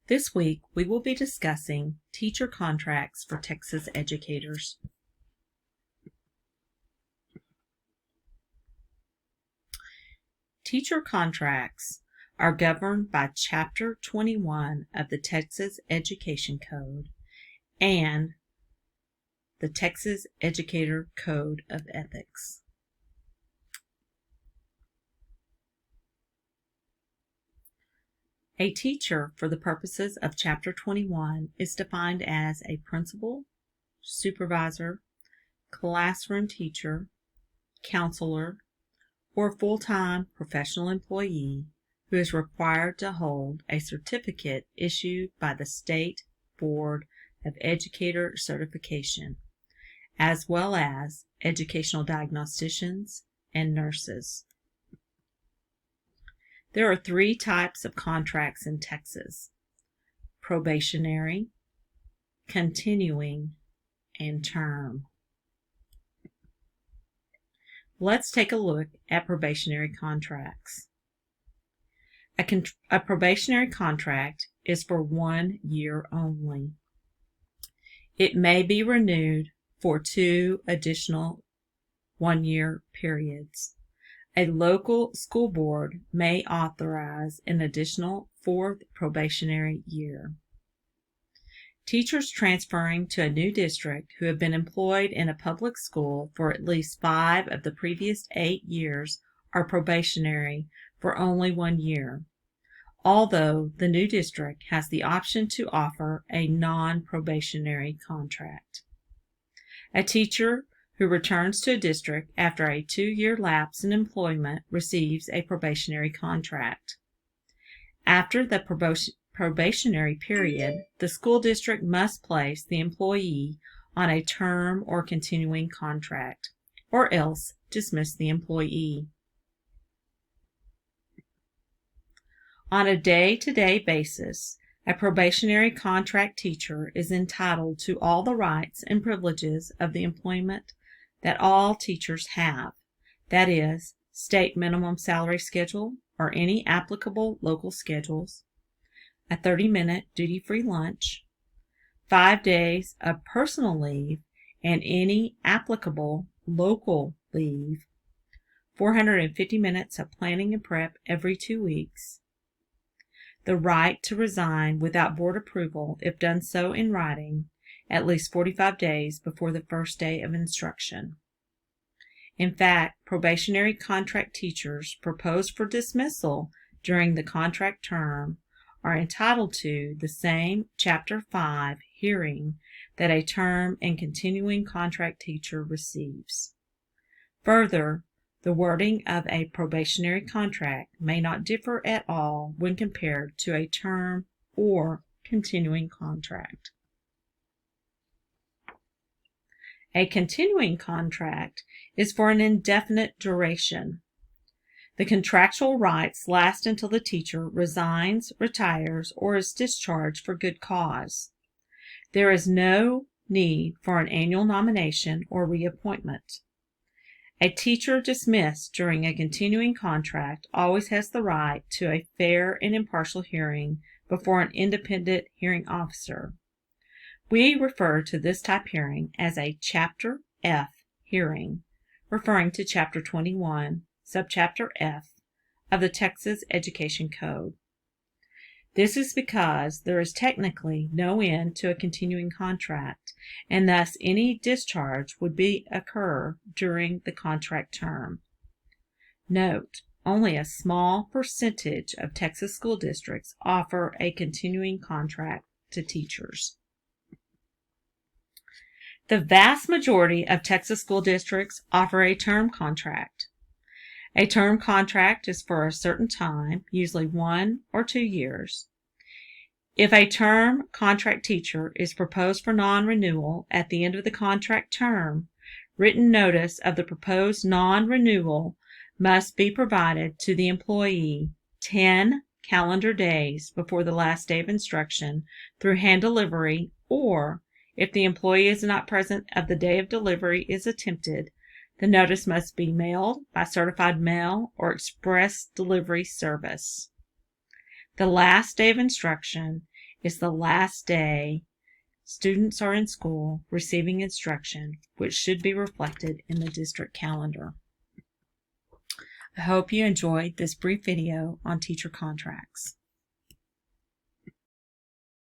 This week, we will be discussing teacher contracts for Texas educators. Teacher contracts are governed by Chapter 21 of the Texas Education Code and the Texas Educator Code of Ethics. A teacher, for the purposes of Chapter 21, is defined as a principal, supervisor, classroom teacher, counselor, or full-time professional employee who is required to hold a certificate issued by the State Board of Educator Certification, as well as educational diagnosticians and nurses. There are three types of contracts in Texas: probationary, continuing, and term. Let's take a look at probationary contracts. A probationary contract is for 1 year only. It may be renewed for 2 additional 1-year periods. A local school board may authorize an additional 4th probationary year. Teachers transferring to a new district who have been employed in a public school for at least 5 of the previous 8 years are probationary for only 1 year, although the new district has the option to offer a non-probationary contract. A teacher who returns to a district after a 2-year lapse in employment receives a probationary contract. After the probationary period, the school district must place the employee on a term or continuing contract, or else dismiss the employee. On a day-to-day basis, a probationary contract teacher is entitled to all the rights and privileges of the employment that all teachers have, that is, state minimum salary schedule or any applicable local schedules, a 30-minute duty-free lunch, 5 days of personal leave and any applicable local leave, 450 minutes of planning and prep every 2 weeks, the right to resign without board approval if done so in writing at least 45 days before the first day of instruction. In fact, probationary contract teachers proposed for dismissal during the contract term are entitled to the same Chapter 5 hearing that a term and continuing contract teacher receives. Further, the wording of a probationary contract may not differ at all when compared to a term or continuing contract. A continuing contract is for an indefinite duration. The contractual rights last until the teacher resigns, retires, or is discharged for good cause. There is no need for an annual nomination or reappointment. A teacher dismissed during a continuing contract always has the right to a fair and impartial hearing before an independent hearing officer. We refer to this type hearing as a Chapter F hearing, referring to Chapter 21, Subchapter F of the Texas Education Code. This is because there is technically no end to a continuing contract, and thus any discharge would occur during the contract term. Note, only a small percentage of Texas school districts offer a continuing contract to teachers. The vast majority of Texas school districts offer a term contract. A term contract is for a certain time, usually 1 or 2 years. If a term contract teacher is proposed for non-renewal at the end of the contract term, written notice of the proposed non-renewal must be provided to the employee 10 calendar days before the last day of instruction through hand delivery, or if the employee is not present of the day of delivery is attempted, the notice must be mailed by certified mail or express delivery service. The last day of instruction is the last day students are in school receiving instruction, which should be reflected in the district calendar. I hope you enjoyed this brief video on teacher contracts.